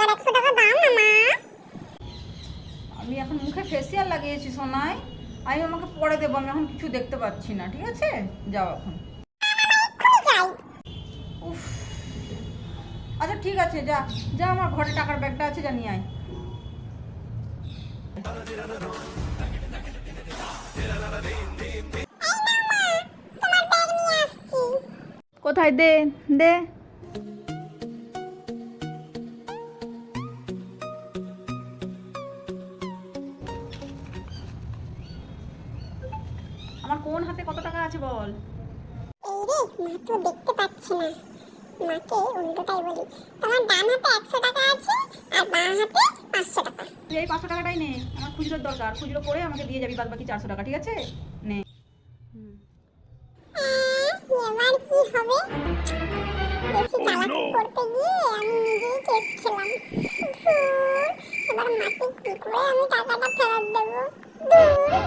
টাকার 100 টাকা দাও না মা। আমি এখন মুখে ফেসিয়াল লাগিয়েছি সোনাই, আমি আমাকে পরে দেবো, আমি এখন কিছু দেখতে পাচ্ছি না, ঠিক আছে? যাও এখন। এক্ষুনি চাই। উফ, আচ্ছা ঠিক আছে, যা যা, আমার ঘরে টাকার ব্যাগটা আছে, যা নিয়ে আয়। তোমার ব্যাগ নিয়ে আসছি। কোথায়? দে দে। আমার কোন হাতে কত টাকা আছে বল? এই রে, মা তো দেখতে পাচ্ছি না। মাকে উল্টোটাই বলি, তোমার ডান হাতে 100 টাকা আছে আর বাঁ হাতে 500 টাকা। তুই এই 500 টাকাটাই নে, আমার খুচরোর দরকার, খুচরো করে আমাকে দিয়ে যাবি বাদ বাকি 400 টাকা, ঠিক আছে? নে। এবার কি হবে? বেশি চালাকি করতে গিয়ে আমি নিজেই কেস খেলাম। ধুর, এবার মাকে কি করে আমি টাকাটা ফেরত দেবো? ধুর।